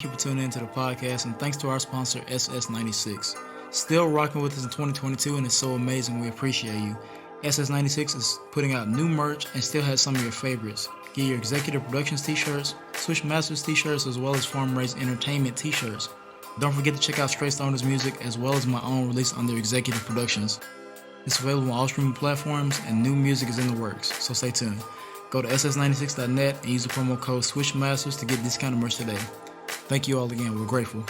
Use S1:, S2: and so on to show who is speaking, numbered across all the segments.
S1: Thank you for tuning into the podcast, and thanks to our sponsor, SS96. Still rocking with us in 2022, and it's so amazing. We appreciate you. SS96 is putting out new merch and still has some of your favorites. Get your Executive Productions t-shirts, Switch Masters t-shirts, as well as Farm Raised Entertainment t-shirts. Don't forget to check out Straight Stoners music, as well as my own release under Executive Productions. It's available on all streaming platforms, and new music is in the works, so stay tuned. Go to ss96.net and use the promo code SWITCHMASTERS to get discounted merch today. Thank you all again. We're grateful.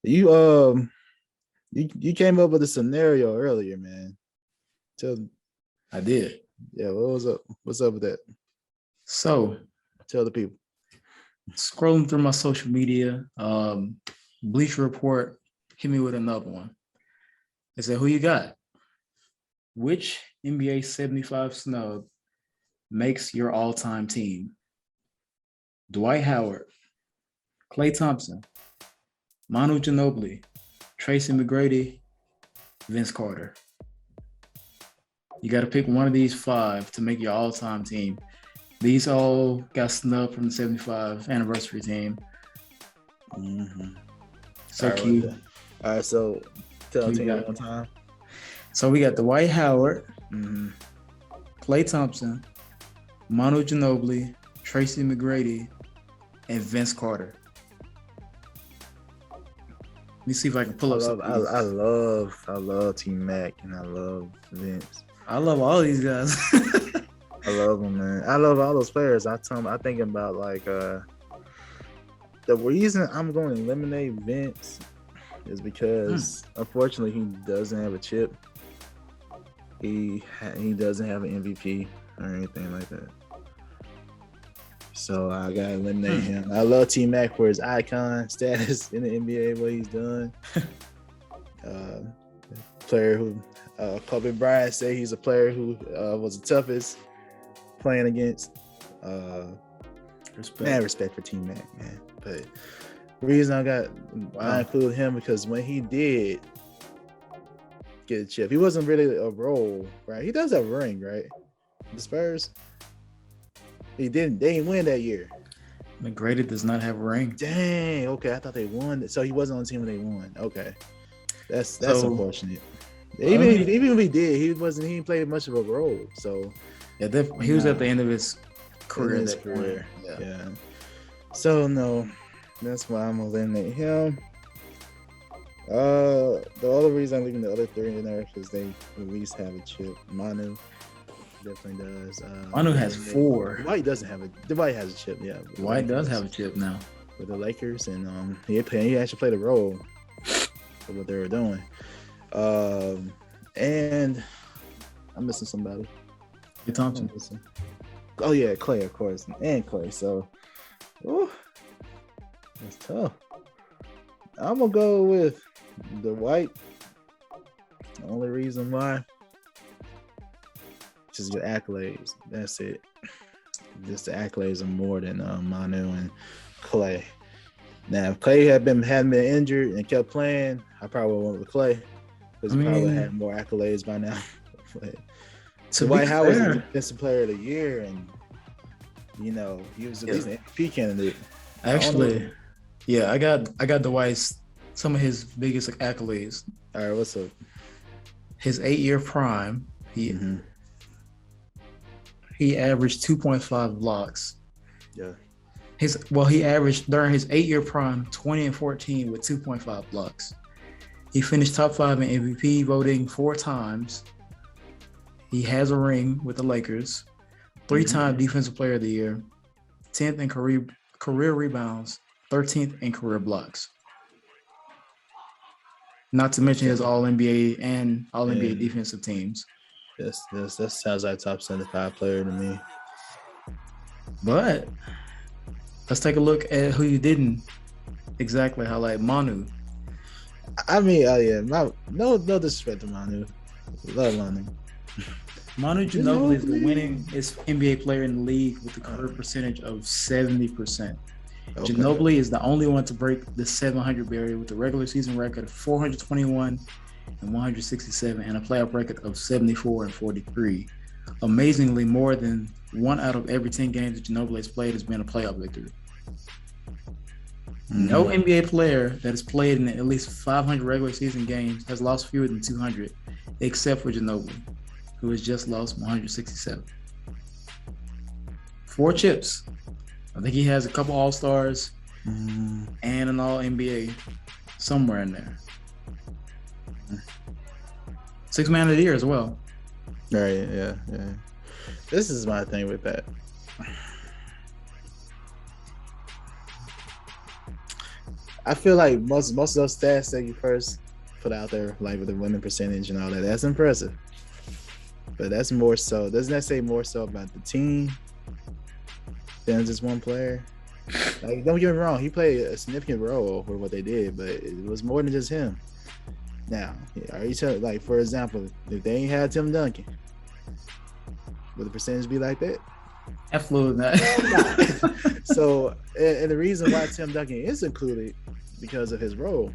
S2: You came up with a scenario earlier, man.
S1: I did.
S2: Yeah, what was up? What's up with that?
S1: So,
S2: tell the people.
S1: Scrolling through my social media, Bleacher Report hit me with another one. They said, who you got? Which NBA 75 snub makes your all-time team? Dwight Howard, Klay Thompson, Manu Ginobili, Tracy McGrady, Vince Carter. You got to pick one of these five to make your all-time team. These all got snubbed from the 75 anniversary team.
S2: Mm-hmm.
S1: So cute.
S2: All right, so tell me one time.
S1: So we got Dwight Howard, Klay Thompson, Manu Ginobili, Tracy McGrady, and Vince Carter. Let me see if I can pull up something.
S2: I love Team Mac, and I love Vince.
S1: I love all these guys.
S2: I love them, man. I love all those players. I think about like the reason I'm going to eliminate Vince is because unfortunately he doesn't have a chip. He doesn't have an MVP or anything like that. So I gotta eliminate him. I love T Mac for his icon status in the NBA, what he's done. Player who Kobe Bryant say he's a player who was the toughest playing against. Respect for T Mac, man. But the reason I include him because when he did get a chip, he wasn't really a role, right? He does have a ring, right? The Spurs. They didn't win that year.
S1: McGrady does not have a ring.
S2: Dang. Okay, I thought they won. So he wasn't on the team when they won. Okay, that's unfortunate. Even if he did, he didn't play much of a role. So
S1: yeah, he was at the end of his career.
S2: Yeah. So no, that's why I'm gonna eliminate him. The other reason I'm leaving the other three in there is because they at least have a chip. Manu definitely does.
S1: Manu has 4.
S2: Dwight has a chip. Yeah,
S1: Dwight does have a chip now
S2: with the Lakers, and he actually played a role for what they were doing. And I'm missing somebody.
S1: Klay Thompson.
S2: Oh yeah, Klay, of course, and Klay. So, that's tough. I'm gonna go with Dwight. The only reason why, just the accolades. That's it. Just the accolades are more than Manu and Klay. Now, if Klay hadn't been injured and kept playing, I probably went with Klay because he probably had more accolades by now. But Dwight Howard was the defensive player of the year, and he was at least an MVP candidate.
S1: Actually, yeah, I got Dwight's some of his biggest accolades.
S2: All right, what's up?
S1: His 8-year prime, he averaged 2.5 blocks.
S2: Yeah.
S1: He averaged during his 8-year prime 20 and 14 with 2.5 blocks. He finished top 5 in MVP voting 4 times. He has a ring with the Lakers. 3-time Defensive Player of the Year. 10th in career rebounds. 13th in career blocks. Not to mention his All-NBA and All-NBA defensive teams.
S2: That sounds like a top 75 player to me.
S1: But let's take a look at who you didn't exactly highlight. Manu.
S2: I mean, no disrespect to Manu. Love Manu.
S1: Manu Ginobili is the winningest NBA player in the league with a career percentage of 70%. Okay. Ginobili is the only one to break the 700 barrier with a regular season record of 421 and 167, and a playoff record of 74 and 43. Amazingly, more than 1 out of every 10 games that Ginobili has played has been a playoff victory. No NBA player that has played in at least 500 regular season games has lost fewer than 200, except for Ginobili, who has just lost 167. 4 chips. I think he has a couple All-Stars and an All-NBA somewhere in there. 6 Man of the Year as well.
S2: Right, yeah. This is my thing with that. I feel like most of those stats that you first put out there, like with the winning percentage and all that, that's impressive. But that's more so. Doesn't that say more so about the team than just one player? Like, don't get me wrong, he played a significant role for what they did, but it was more than just him. Now, are you telling, like, for example, if they ain't had Tim Duncan, would the percentage be like that?
S1: Absolutely not.
S2: So, and the reason why Tim Duncan is included because of his role.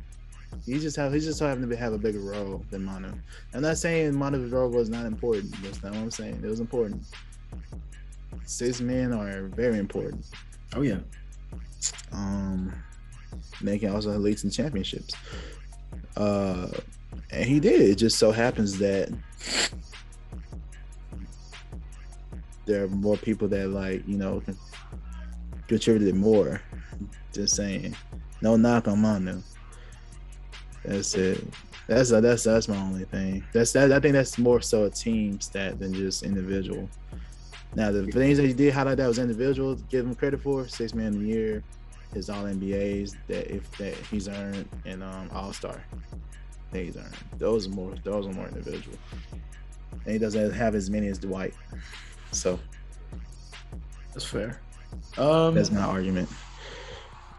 S2: He's just having to have a bigger role than Manu. I'm not saying Manu's role was not important. That's not what I'm saying. It was important. 6 men are very important.
S1: Oh yeah.
S2: They can also lead some championships. And he did. It just so happens that there are more people that, like, you know, contributed more. Just saying. No knock on Manu. That's it. That's my only thing. I think that's more so a team stat than just individual. Now, the things that he did highlight that was individual, give him credit for: 6 Man of the Year, his All NBAs that he's earned, and All-Star that he's earned. Those are more individual. And he doesn't have as many as Dwight. So
S1: that's fair.
S2: That's my argument.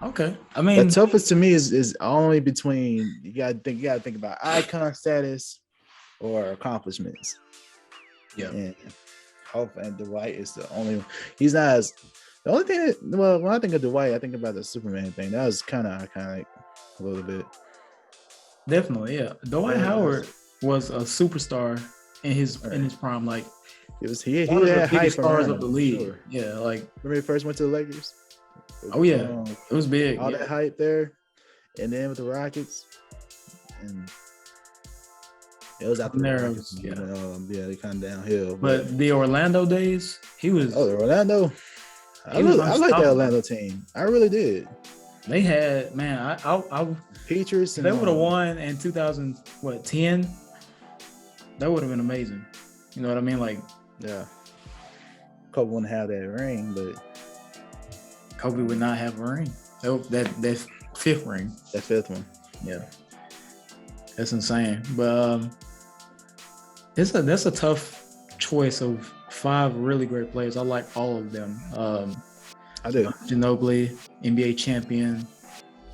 S1: Okay, I mean,
S2: the toughest to me is only between you gotta think about icon status or accomplishments.
S1: Yeah.
S2: And Dwight is the only. He's not as the only thing. When I think of Dwight, I think about the Superman thing. That was kind of iconic a little bit.
S1: Definitely, yeah. Dwight Howard was a superstar in his prime. Like,
S2: it was he
S1: one of the
S2: had
S1: biggest
S2: hype
S1: stars
S2: around
S1: of the
S2: him,
S1: league.
S2: sure.
S1: Yeah, like
S2: remember he first went to the Lakers.
S1: Oh yeah, it was big.
S2: All that hype there, and then with the Rockets, and it was out there. They kind of downhill.
S1: But the Orlando days, he was.
S2: Oh, Orlando. I like that Orlando team. I really did.
S1: They had
S2: Petrus.
S1: They would have won in 2010. That would have been amazing. You know what I mean? Like,
S2: yeah. Kobe wouldn't have that ring, but
S1: Kobe would not have a ring. That fifth ring.
S2: That fifth one.
S1: Yeah. That's insane. But that's a tough choice of 5 really great players. I like all of them.
S2: I do.
S1: Ginobili, NBA champion,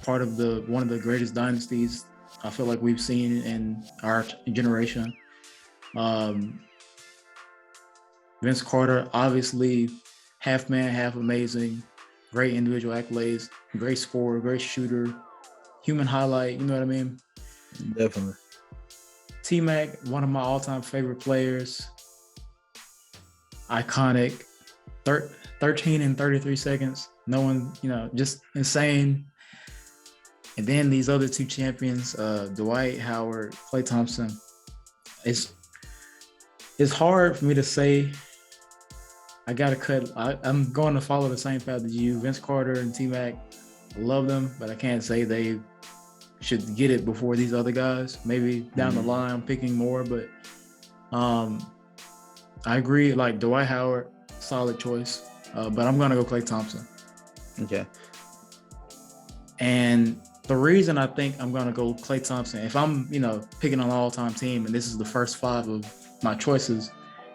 S1: part of one of the greatest dynasties I feel like we've seen in our generation. Vince Carter, obviously half man, half amazing. Great individual accolades, great scorer, great shooter, human highlight, you know what I mean?
S2: Definitely.
S1: T-Mac, one of my all-time favorite players. Iconic. 13 and 33 seconds. No one, just insane. And then these other 2 champions, Dwight Howard, Klay Thompson. It's hard for me to say. I gotta cut. I'm going to follow the same path as you. Vince Carter and T-Mac, I love them, but I can't say they should get it before these other guys. Maybe down the line, I'm picking more, but I agree. Like Dwight Howard, solid choice, but I'm gonna go Klay Thompson.
S2: Okay.
S1: And the reason I think I'm gonna go Klay Thompson, if I'm picking an all-time team, and this is the first 5 of my choices.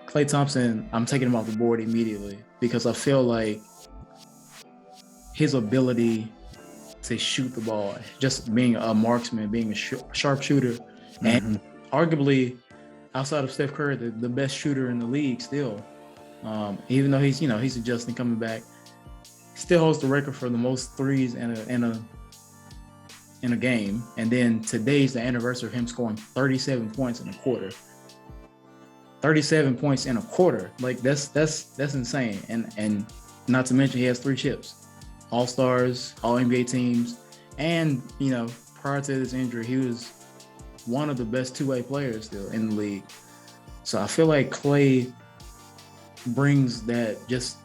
S1: Klay Thompson, I'm taking him off the board immediately because I feel like his ability to shoot the ball, just being a marksman, being a sharpshooter, and arguably outside of Steph Curry, the best shooter in the league still. Even though he's adjusting, coming back, still holds the record for the most threes in in a game, and then today's the anniversary of him scoring 37 points in a quarter. 37 points in a quarter, like that's insane. And not to mention he has 3 chips, All-Stars, All NBA teams, and prior to this injury, he was one of the best two-way players still in the league. So I feel like Klay brings that, just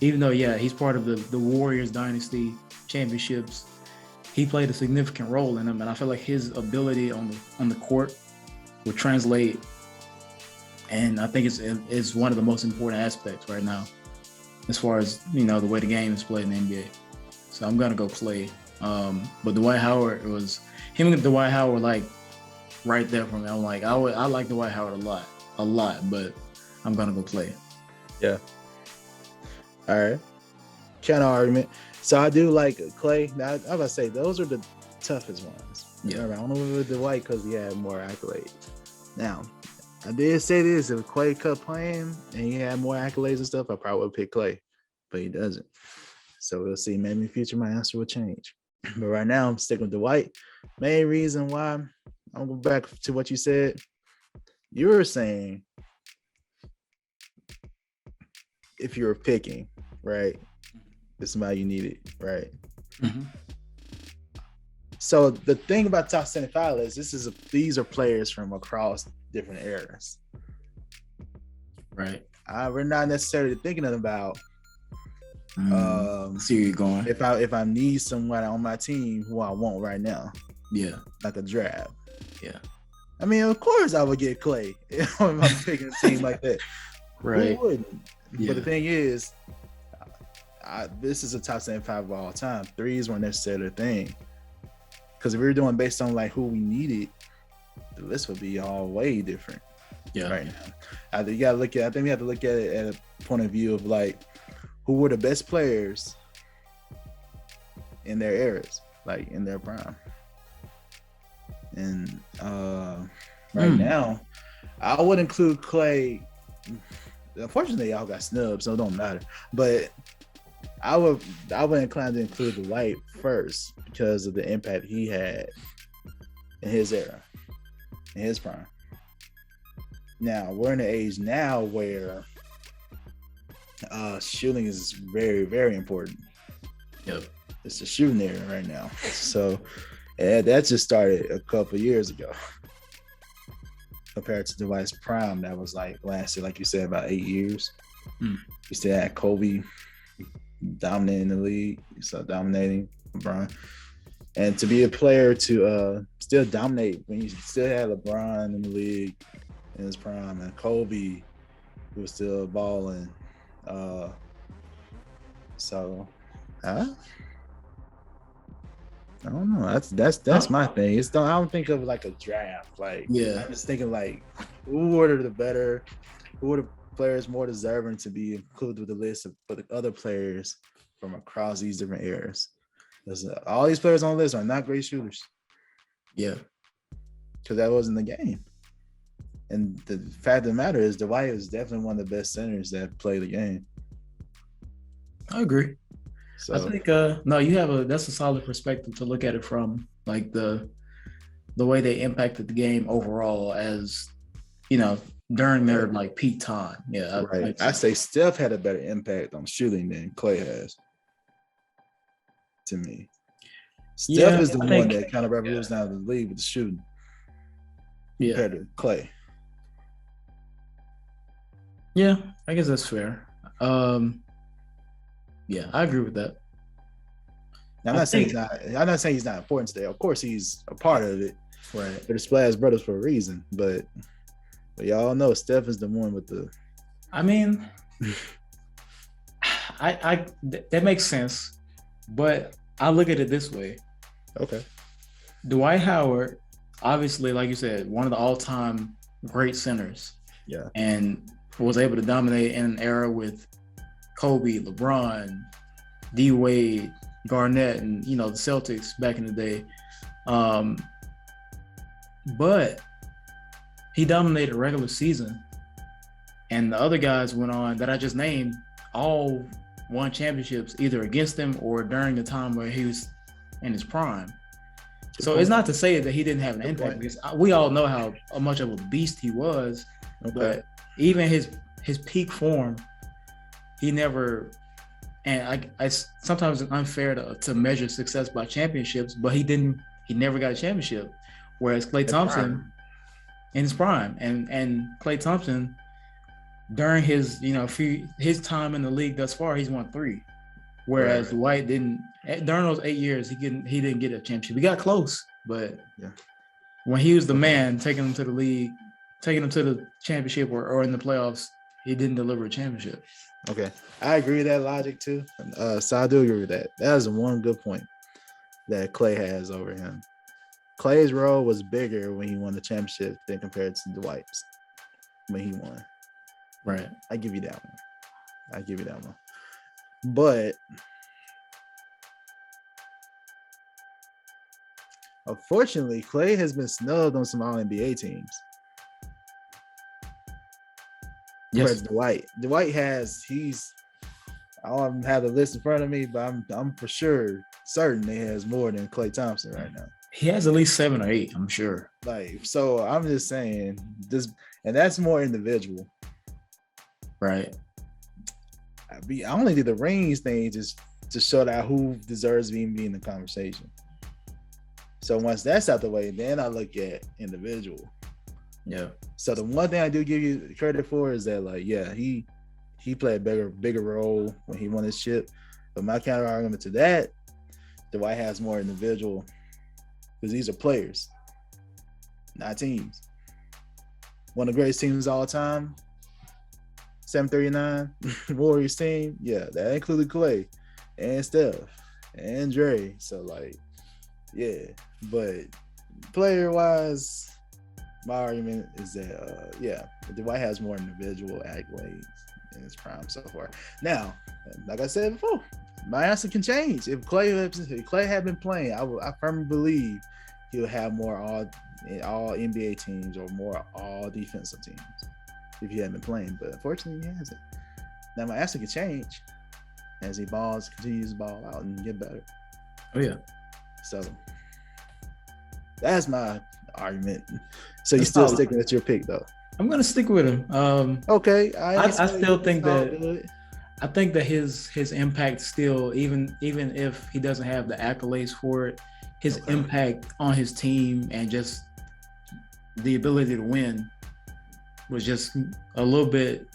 S1: even though he's part of the Warriors dynasty championships, he played a significant role in them, and I feel like his ability on the court would translate. And I think it's one of the most important aspects right now, as far as the way the game is played in the NBA. So I'm gonna go Klay. But Dwight Howard, was him and Dwight Howard like right there for me. I'm like I like Dwight Howard a lot, but I'm gonna go Klay.
S2: Yeah. All right. Counter argument. So I do like Klay. Now I was about to say those are the toughest ones.
S1: Yeah.
S2: I don't know with Dwight because he had more accolades. Now, I did say this: if Klay kept playing and he had more accolades and stuff, I probably would pick Klay, but he doesn't. So we'll see. Maybe in the future my answer will change. But right now I'm sticking with Dwight. Main reason why, I'm going back to what you said. You were saying if you were picking, right, it's somebody you needed, right?
S1: Mm-hmm.
S2: So the thing about top 75 is these are players from across different eras.
S1: Right.
S2: We're not necessarily thinking about
S1: see where you're going.
S2: If I need someone on my team who I want right now.
S1: Yeah.
S2: Like a draft.
S1: Yeah.
S2: I mean, of course I would get Klay if I'm picking a team like that.
S1: Right.
S2: Who wouldn't?
S1: Yeah.
S2: But the thing is, this is a top 75 of all time. Threes weren't necessarily a thing. Because if we were doing based on like who we needed, the list would be all way different.
S1: Yeah.
S2: Right now. I think we have to look at it at a point of view of like who were the best players in their eras, like in their prime. And right now, I would include Klay. Unfortunately, y'all got snubbed, so it don't matter. But I would incline to include Dwight first because of the impact he had in his era, in his prime. Now we're in an age now where shooting is very, very important.
S1: Yep.
S2: It's a shooting era right now. So that just started a couple years ago. Compared to Dwight's prime, that was lasted, like you said, about 8 years. You still had Kobe dominating the league, dominating LeBron. And to be a player to still dominate when you still had LeBron in the league in his prime and Kobe who was still balling. I don't know. That's my thing. I don't think of like a draft. I'm just thinking like who are the players more deserving to be included with the list for the other players from across these different eras. Because all these players on the list are not great shooters.
S1: Yeah.
S2: Because that wasn't the game. And the fact of the matter is Dwight is definitely one of the best centers that play the game.
S1: I agree.
S2: So
S1: I think that's a solid perspective to look at it from, like the way they impacted the game overall, as during their like peak time. Yeah,
S2: right. I say Steph had a better impact on shooting than Klay has. To me, Steph is the one that kind of revolutionized the league with the shooting.
S1: Yeah,
S2: compared to Klay.
S1: Yeah, I guess that's fair. Yeah, I agree with that.
S2: Now, I'm not saying he's not important today. Of course, he's a part of it.
S1: Right.
S2: They're the Splash Brothers for a reason. But y'all know Steph is the one with the.
S1: I mean, that makes sense, but I look at it this way.
S2: Okay.
S1: Dwight Howard, obviously, like you said, one of the all-time great centers.
S2: Yeah.
S1: And was able to dominate in an era with Kobe, LeBron, D Wade, Garnett, and the Celtics back in the day. But he dominated regular season, and the other guys went on that I just named, all won championships either against him or during the time where he was in his prime. So it's not to say that he didn't have an impact, because we all know how much of a beast he was.
S2: Okay.
S1: But even his peak form, he never. And I sometimes it's unfair to measure success by championships, but he never got a championship. Whereas Klay Thompson in his prime, and Klay Thompson during his his time in the league thus far, he's won 3. Whereas Dwight didn't. During those 8 years, he didn't get a championship. He got close, but when he was the man taking him to the league, taking him to the championship or in the playoffs, he didn't deliver a championship.
S2: Okay, I agree with that logic too. So I do agree with that. That is one good point that Klay has over him. Klay's role was bigger when he won the championship than compared to Dwight's when he won.
S1: Right.
S2: I give you that one. But unfortunately, Klay has been snubbed on some All-NBA teams.
S1: Yes.
S2: Dwight I don't have the list in front of me, but I'm for sure certain he has more than Klay Thompson right now.
S1: He has at least 7 or 8, I'm sure.
S2: So I'm just saying this, and that's more individual.
S1: Right.
S2: I only did the rings thing just to show that who deserves to be in the conversation. So once that's out the way, then I look at individual.
S1: Yeah.
S2: So the one thing I do give you credit for is that, he played a bigger role when he won his chip. But my counter argument to that, Dwight has more individual, because these are players, not teams. One of the greatest teams of all time, 739 Warriors team. Yeah, that included Klay and Steph and Dre. So but player-wise, my argument is that Dwight has more individual accolades in his prime so far. Now, like I said before, my answer can change. If Klay had been playing, I firmly believe he'll have more all NBA teams or more all defensive teams if he hadn't been playing. But unfortunately, he hasn't. Now my answer can change as he continues to ball out and get better.
S1: Oh yeah.
S2: So that's my argument. So you're still sticking with your pick, though?
S1: I'm gonna stick with him.
S2: Okay.
S1: I still think that I think that his impact still, even if he doesn't have the accolades for it, his impact on his team and just the ability to win was just a little bit.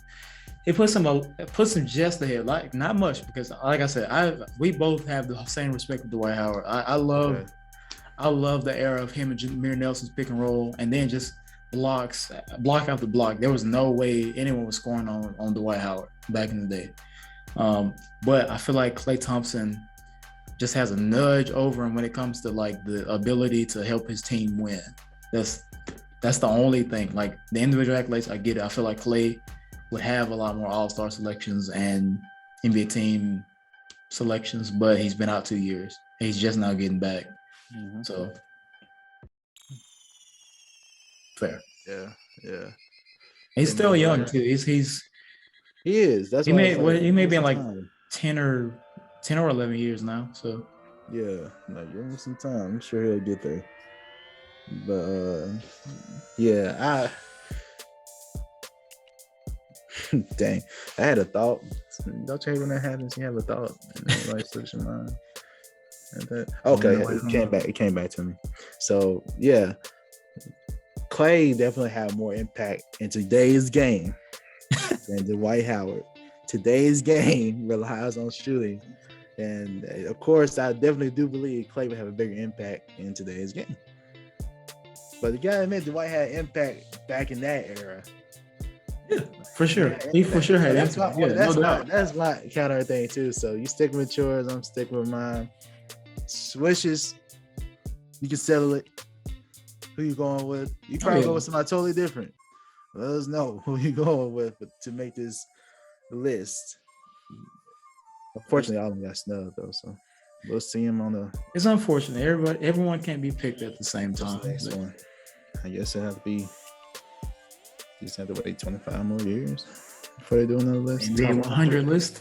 S1: It puts him just ahead, like not much, because like I said, we both have the same respect for Dwight Howard. I love the era of him and Jameer Nelson's pick and roll, and then just block after block. There was no way anyone was scoring on Dwight Howard back in the day. But I feel like Klay Thompson just has a nudge over him when it comes to the ability to help his team win. That's the only thing. Like the individual accolades, I get it. I feel like Klay would have a lot more All-Star selections and NBA team selections, but he's been out 2 years. He's just now getting back. Mm-hmm. So fair.
S2: Yeah.
S1: He's still young too. He is. That's he may be in 10 or 11 years now. So
S2: give him some time. I'm sure he'll get there. But dang, I had a thought. Don't you hate when that happens? You have a thought and it slips your mind. Okay, it came back to me. So Klay definitely had more impact in today's game than Dwight Howard. Today's game relies on shooting, and of course, I definitely do believe Klay would have a bigger impact in today's game. But you gotta admit, Dwight had impact back in that era.
S1: Yeah, for sure. He for sure had impact.
S2: That's my counter thing too. So you stick with yours, I'm sticking with mine. Swishes, you can settle it. Who you going with? You probably go with somebody totally different. Let us know who you going with to make this list. Unfortunately, all of them got snubbed though, so we'll see him on the.
S1: It's unfortunate. Everyone can't be picked at the same time.
S2: Next one. I guess it have to be. Just have to wait 25 more years before they do another list.
S1: NBA 100 list.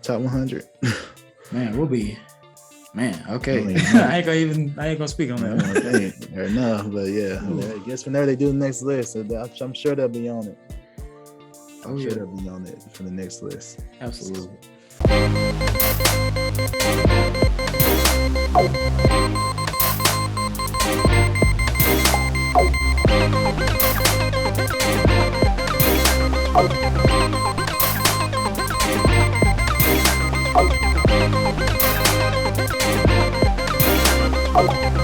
S2: Top 100.
S1: Man, we'll be Man, okay.
S2: I mean,
S1: I ain't gonna speak on that.
S2: Fair enough, but yeah, I guess whenever they do the next list, I'm sure they'll be on it. I'm sure they'll be on it for the next list.
S1: Absolutely.
S3: Oh.